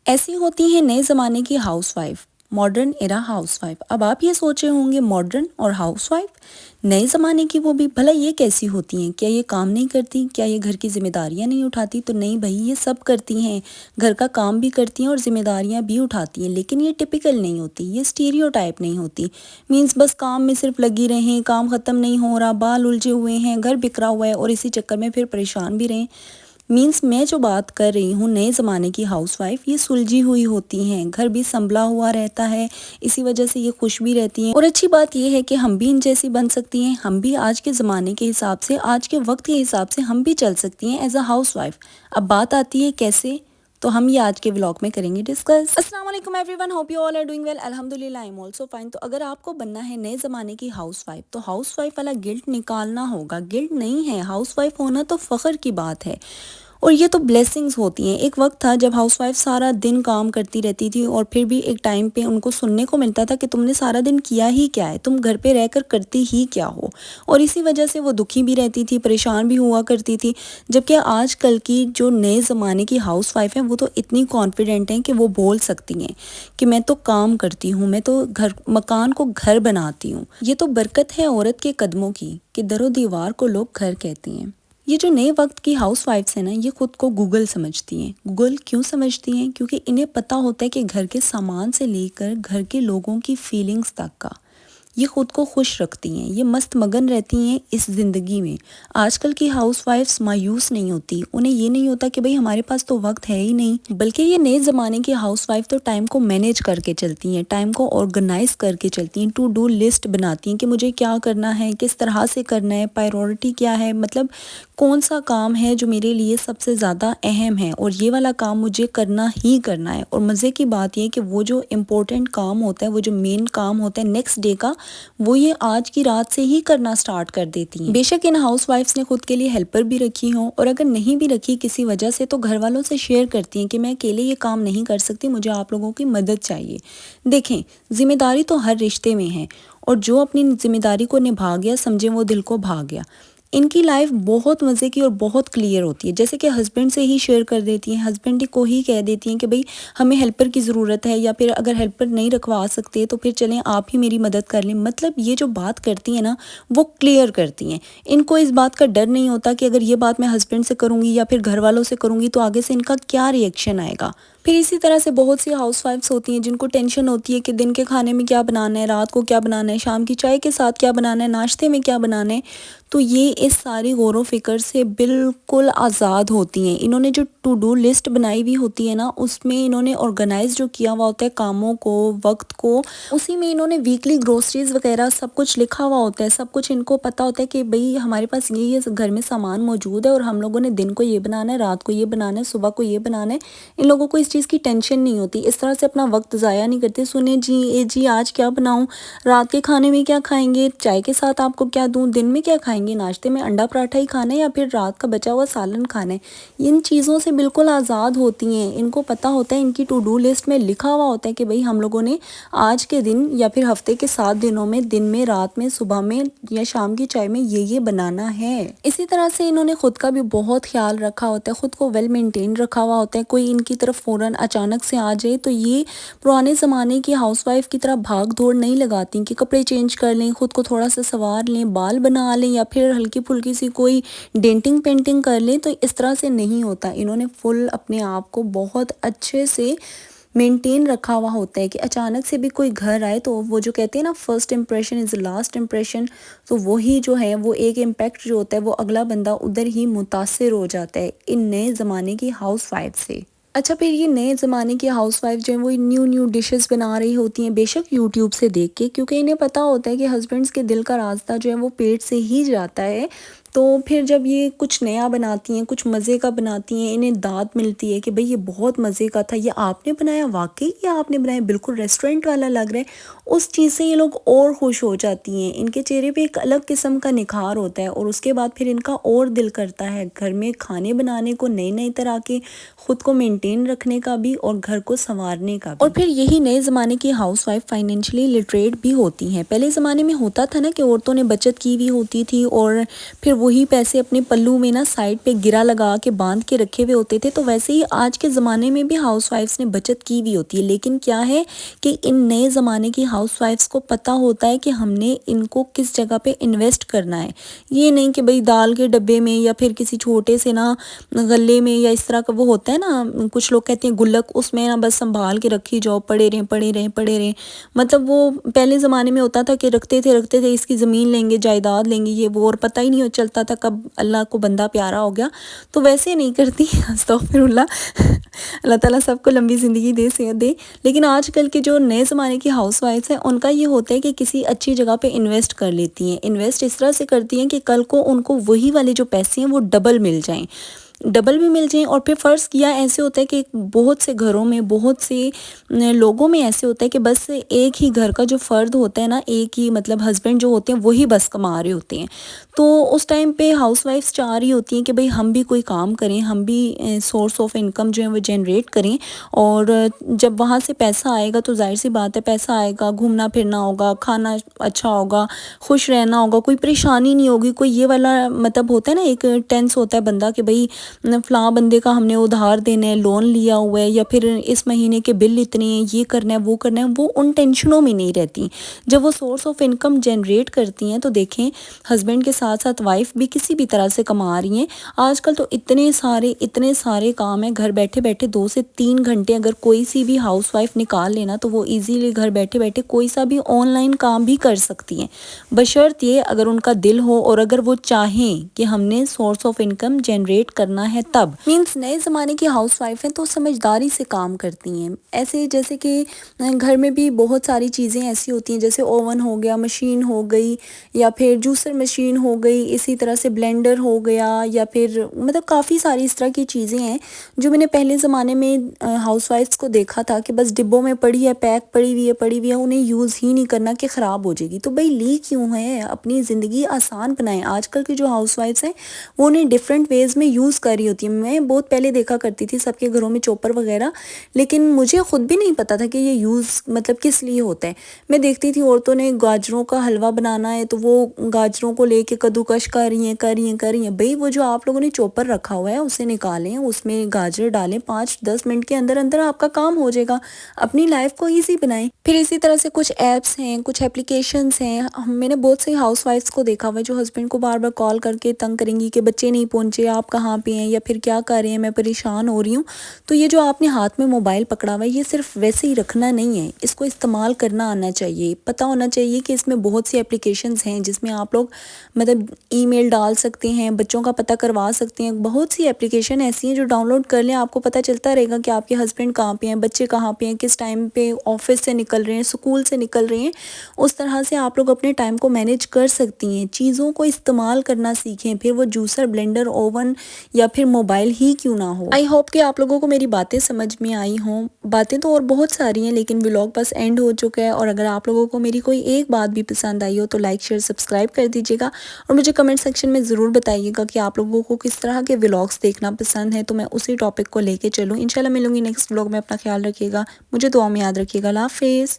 ऐसी होती हैं नए ज़माने की हाउसवाइफ, मॉडर्न एरा हाउसवाइफ। अब आप ये सोच रहे होंगे मॉडर्न और हाउसवाइफ, नए ज़माने की वो भी, भला ये कैसी होती हैं? क्या ये काम नहीं करती? क्या ये घर की जिम्मेदारियां नहीं उठाती? तो नहीं भाई, ये सब करती हैं। घर का काम भी करती हैं और जिम्मेदारियां भी उठाती हैं, लेकिन ये टिपिकल नहीं होती, ये स्टीरियोटाइप नहीं होती। मीन्स बस काम में सिर्फ लगी रहें, काम ख़त्म नहीं हो रहा, बाल उलझे हुए हैं, घर बिखरा हुआ है और इसी चक्कर में फिर परेशान भी रहें। मीन्स मैं जो बात कर रही हूँ नए ज़माने की हाउसवाइफ, ये सुलझी हुई होती हैं, घर भी संभला हुआ रहता है, इसी वजह से ये खुश भी रहती हैं। और अच्छी बात ये है कि हम भी इन जैसी बन सकती हैं, हम भी आज के ज़माने के हिसाब से, आज के वक्त के हिसाब से हम भी चल सकती हैं एज अ हाउसवाइफ। अब बात आती है कैसे, तो हम ये आज के व्लॉग में करेंगे डिस्कस। अस्सलाम वालेकुम everyone, hope you all are doing well. अल्हम्दुलिल्लाह आई एम आल्सो फाइन। तो अगर आपको बनना है नए ज़माने की हाउसवाइफ, तो हाउसवाइफ वाला गिल्ट निकालना होगा। गिल्ट नहीं है, हाउसवाइफ होना तो फ़ख्र की बात है और ये तो ब्लेसिंग्स होती हैं। एक वक्त था जब हाउसवाइफ सारा दिन काम करती रहती थी और फिर भी एक टाइम पे उनको सुनने को मिलता था कि तुमने सारा दिन किया ही क्या है, तुम घर पे रहकर करती ही क्या हो। और इसी वजह से वो दुखी भी रहती थी, परेशान भी हुआ करती थी। जबकि आजकल की जो नए ज़माने की हाउसवाइफ हैं, वो तो इतनी कॉन्फिडेंट हैं कि वो बोल सकती हैं कि मैं तो काम करती हूँ, मैं तो घर मकान को घर बनाती हूँ। ये तो बरकत है औरत के कदमों की कि दरो दीवार को लोग घर कहती हैं। ये जो नए वक्त की हाउसवाइफ्स हैं ना, ये खुद को गूगल समझती हैं। गूगल क्यों समझती हैं? क्योंकि इन्हें पता होता है कि घर के सामान से लेकर घर के लोगों की फीलिंग्स तक का ये खुद को खुश रखती हैं, ये मस्त मगन रहती हैं इस ज़िंदगी में। आजकल की हाउसवाइफ्स मायूस नहीं होती, उन्हें ये नहीं होता कि भाई हमारे पास तो वक्त है ही नहीं, बल्कि ये नए ज़माने की हाउसवाइफ तो टाइम को मैनेज करके चलती हैं, टाइम को ऑर्गेनाइज करके चलती हैं, टू डू लिस्ट बनाती हैं कि मुझे क्या करना है, किस तरह से करना है, प्रायोरिटी क्या है, मतलब कौन सा काम है जो मेरे लिए सबसे ज़्यादा अहम है और ये वाला काम मुझे करना ही करना है। और मज़े की बात ये कि वो जो इम्पोर्टेंट काम होता है, वो जो मेन काम होता है नेक्स्ट डे का, वो ये आज की रात से ही करना स्टार्ट कर देती हैं। बेशक इन हाउसवाइफ्स ने खुद के लिए हेल्पर भी रखी हो, और अगर नहीं भी रखी किसी वजह से, तो घर वालों से शेयर करती हैं कि मैं अकेले ये काम नहीं कर सकती, मुझे आप लोगों की मदद चाहिए। देखें, जिम्मेदारी तो हर रिश्ते में है, और जो अपनी जिम्मेदारी को निभा गया, समझे वो दिल को भा गया। इनकी लाइफ बहुत मज़े की और बहुत क्लियर होती है। जैसे कि हस्बैंड से ही शेयर कर देती हैं, हस्बैंड को ही कह देती हैं कि भाई हमें हेल्पर की ज़रूरत है, या फिर अगर हेल्पर नहीं रखवा सकते तो फिर चलें आप ही मेरी मदद कर लें। मतलब ये जो बात करती हैं ना, वो क्लियर करती हैं। इनको इस बात का डर नहीं होता कि अगर ये बात मैं हस्बैंड से करूँगी या फिर घर वालों से करूँगी तो आगे से इनका क्या रिएक्शन आएगा। फिर इसी तरह से बहुत सी हाउसवाइफ्स होती हैं जिनको टेंशन होती है कि दिन के खाने में क्या बनाना है, रात को क्या बनाना है, शाम की चाय के साथ क्या बनाना है, नाश्ते में क्या बनाना है। तो ये इस सारी गौर व फिक्र से बिल्कुल आज़ाद होती हैं। इन्होंने जो टू डू लिस्ट बनाई हुई होती है ना, उसमें इन्होंने ऑर्गेनाइज जो किया हुआ होता है कामों को, वक्त को, उसी में इन्होंने वीकली ग्रोसरीज वगैरह सब कुछ लिखा हुआ होता है। सब कुछ इनको पता होता है कि भाई हमारे पास ये घर में सामान मौजूद है और हम लोगों ने दिन को ये बनाना है, रात को ये बनाना है, सुबह को ये बनाना है। इन लोगों को इस चीज़ की टेंशन नहीं होती, इस तरह से अपना वक्त ज़ाया नहीं करते। सुने जी, ए जी आज क्या बनाऊँ, रात के खाने में क्या खाएंगे, चाय के साथ आपको क्या दूँ, दिन में क्या खाएंगे, नाश्ते में अंडा पराठा ही खाना है या फिर रात का बचा हुआ सालन खाना है। इन चीज़ों से बिल्कुल आज़ाद होती हैं। इनको पता होता है, इनकी टू डू लिस्ट में लिखा हुआ होता है कि भाई हम लोगों ने आज के दिन या फिर हफ्ते के 7 दिनों में, दिन में, रात में, सुबह में या शाम की चाय में ये बनाना है। इसी तरह से इन्होंने खुद का भी बहुत ख्याल रखा होता है, खुद को वेल मेंटेन रखा हुआ होता है। कोई इनकी तरफ फ़ौरन अचानक से आ जाए तो ये पुराने ज़माने की हाउसवाइफ की तरह भाग दौड़ नहीं लगाती कि कपड़े चेंज कर लें, खुद को थोड़ा सा संवार लें, बाल बना लें या फिर हल्की फुल्की सी कोई डेंटिंग पेंटिंग कर लें। तो इस तरह से नहीं होता। इन्होंने फुल अपने आप को बहुत अच्छे से मेंटेन रखा हुआ होता है कि अचानक से भी कोई घर आए तो वो जो कहते हैं ना, first impression is last impression, तो वही जो है वो एक इम्पैक्ट जो होता है वो अगला बंदा उधर ही मुतासिर हो जाता है इन नए ज़माने की हाउसवाइफ से। अच्छा, फिर ये नए ज़माने की हाउसवाइफ जो है वो न्यू डिशेस बना रही होती हैं, बेशक यूट्यूब से देख के, क्योंकि इन्हें पता होता है कि हस्बैंड्स के दिल का रास्ता जो है वो पेट से ही जाता है। तो फिर जब ये कुछ नया बनाती हैं, कुछ मज़े का बनाती हैं, इन्हें दाद मिलती है कि भाई ये बहुत मज़े का था, ये आपने बनाया, वाकई ये आपने बनाया, बिल्कुल रेस्टोरेंट वाला लग रहा है। उस चीज़ से ये लोग और खुश हो जाती हैं। इनके चेहरे पे एक अलग किस्म का निखार होता है और उसके बाद फिर इनका और दिल करता है घर में खाने बनाने को, नए नए तरह के, खुद को मेंटेन रखने का भी और घर को संवारने का भी। और फिर यही नए ज़माने की हाउसवाइफ फाइनेंशियली लिटरेट भी होती हैं। पहले ज़माने में होता था ना कि औरतों ने बचत की हुई होती थी और फिर وہی پیسے اپنے پلو میں نا سائڈ پہ گرا لگا کے باندھ کے رکھے ہوئے ہوتے تھے. تو ویسے ہی آج کے زمانے میں بھی ہاؤس وائفس نے بچت کی ہوئی ہوتی ہے، لیکن کیا ہے کہ ان نئے زمانے کی ہاؤس وائفس کو پتہ ہوتا ہے کہ ہم نے ان کو کس جگہ پہ انویسٹ کرنا ہے. یہ نہیں کہ بھئی دال کے ڈبے میں یا پھر کسی چھوٹے سے نا غلے میں یا اس طرح کا وہ ہوتا ہے نا، کچھ لوگ کہتے ہیں گلک، اس میں نا بس سنبھال کے رکھی جاؤ، پڑے رہیں. مطلب وہ پہلے زمانے میں ہوتا تھا کہ رکھتے تھے اس کی زمین لیں گے، جائیداد لیں گے، یہ وہ، اور پتہ ہی نہیں چلتا تھا کب اللہ کو بندہ پیارا ہو گیا. تو ویسے نہیں کرتی، استغفر اللہ، اللہ تعالیٰ سب کو لمبی زندگی دے، صحت دے. لیکن آج کل کے جو نئے زمانے کی ہاؤس وائفس ہیں ان کا یہ ہوتا ہے کہ کسی اچھی جگہ پہ انویسٹ کر لیتی ہیں. انویسٹ اس طرح سے کرتی ہیں کہ کل کو ان کو وہی والے جو پیسے ہیں وہ ڈبل بھی مل جائیں. اور پھر فرض کیا ایسے ہوتا ہے کہ بہت سے گھروں میں، بہت سے لوگوں میں ایسے ہوتا ہے کہ بس ایک ہی گھر کا جو فرد ہوتا ہے نا، ایک ہی مطلب ہسبینڈ جو ہوتے ہیں وہی بس کما رہے ہوتے ہیں. تو اس ٹائم پہ ہاؤس وائفس چاہ رہی ہوتی ہیں کہ بھئی ہم بھی کوئی کام کریں، ہم بھی سورس آف انکم جو ہے وہ جنریٹ کریں. اور جب وہاں سے پیسہ آئے گا تو ظاہر سی بات ہے پیسہ آئے گا، گھومنا پھرنا ہوگا، کھانا اچھا ہوگا، خوش رہنا ہوگا، کوئی پریشانی نہیں ہوگی. کوئی یہ والا مطلب ہوتا ہے نا، ایک ٹینس ہوتا ہے بندہ کہ بھئی فلاں بندے کا ہم نے ادھار دینا ہے، لون لیا ہوا ہے، یا پھر اس مہینے کے بل اتنے ہیں، یہ کرنا ہے وہ کرنا ہے. وہ ان ٹینشنوں میں نہیں رہتی. جب وہ سورس آف انکم جنریٹ کرتی ہیں تو دیکھیں ہسبینڈ کے ساتھ ساتھ وائف بھی کسی بھی طرح سے کما رہی ہیں. آج کل تو اتنے سارے کام ہیں، گھر بیٹھے 2 سے 3 گھنٹے اگر کوئی سی بھی ہاؤس وائف نکال لینا تو وہ ایزیلی گھر بیٹھے کوئی سا بھی آن لائن کام بھی کر سکتی ہیں، بشرط یہ اگر ان کا دل ہو اور اگر وہ چاہیں کہ ہم نے سورس آف انکم جنریٹ کرنا ہے. تب نئے زمانے کی ہاؤس وائف ہیں تو سمجھداری سے کام کرتی ہیں. ایسے جیسے کہ گھر میں بھی بہت ساری چیزیں ایسی ہوتی ہیں، جیسے اوون ہو گیا، مشین ہو گئی، یا پھر جوسر مشین ہو گئی، اسی طرح سے بلینڈر ہو گیا، یا پھر مطلب کافی ساری اس طرح کی چیزیں ہیں جو میں نے پہلے زمانے میں ہاؤس وائفس کو دیکھا تھا کہ بس ڈبوں میں پڑی ہے، پیک پڑی ہوئی ہے، انہیں یوز ہی نہیں کرنا کہ خراب ہو جائے گی. تو بھئی لی کیوں ہے؟ اپنی زندگی آسان بنائیں. آج کل کی جو ہاؤس وائفس ہیں وہ انہیں ڈیفرنٹ ویز میں یوز کر رہی ہوتی ہیں. میں بہت پہلے دیکھا کرتی تھی سب کے گھروں میں چوپر وغیرہ، لیکن مجھے خود بھی نہیں پتا تھا کہ یہ یوز مطلب کس لیے ہوتا ہے. میں دیکھتی تھی عورتوں نے گاجروں کا حلوہ بنانا ہے تو وہ گاجروں کو لے کے کدوکش کر رہی ہیں. بھئی وہ جو آپ لوگوں نے چوپر رکھا ہوا ہے اسے نکالیں، اس میں گاجر ڈالیں، 5-10 منٹ کے اندر آپ کا کام ہو جائے گا. اپنی لائف کو ایزی بنائیں. پھر اسی طرح سے کچھ ایپس ہیں، کچھ اپلیکیشنز ہیں. میں نے بہت سی ہاؤس وائفس کو دیکھا ہوا ہے جو ہسبینڈ کو بار بار کال کر کے تنگ کریں گی کہ بچے نہیں پہنچے، آپ کہاں پہ ہیں، یا پھر کیا کر رہے ہیں، میں پریشان ہو رہی ہوں. تو یہ جو آپ نے ہاتھ میں موبائل پکڑا ہوا ہے یہ صرف ویسے ہی رکھنا نہیں ہے، اس کو استعمال کرنا آنا چاہیے. پتہ ہونا چاہیے کہ اس میں بہت سی اپلیکیشنز ہیں جس میں آپ لوگ مطلب ای میل ڈال سکتے ہیں، بچوں کا پتہ کروا سکتے ہیں. بہت سی اپلیکیشن ایسی ہیں جو ڈاؤن لوڈ کر لیں، آپ کو پتہ چلتا رہے گا کہ آپ کے ہسبینڈ کہاں پہ ہیں، بچے کہاں پہ ہیں، کس ٹائم پہ آفس سے نکل رہے ہیں، اسکول سے نکل رہے ہیں. اس طرح سے آپ لوگ اپنے ٹائم کو مینیج کر سکتی ہیں. چیزوں کو استعمال کرنا سیکھیں، پھر وہ جوسر، بلینڈر، اوون یا پھر موبائل ہی کیوں نہ ہو. آئی ہوپ کہ آپ لوگوں کو میری باتیں سمجھ میں آئی ہوں. باتیں تو اور بہت ساری ہیں لیکن ولاگ بس اینڈ ہو چکا ہے. اور اگر آپ لوگوں کو میری کوئی ایک بات بھی پسند آئی ہو تو لائک، شیئر، سبسکرائب کر دیجیے گا. اور مجھے کمنٹ سیکشن میں ضرور بتائیے گا کہ آپ لوگوں کو کس طرح کے ولاگس دیکھنا پسند ہے، تو میں اسی ٹاپک کو لے کے چلوں. انشاءاللہ ملوں گی نیکسٹ ولاگ میں. اپنا خیال رکھیے گا، مجھے دعا میں یاد رکھیے گا. اللہ حافظ.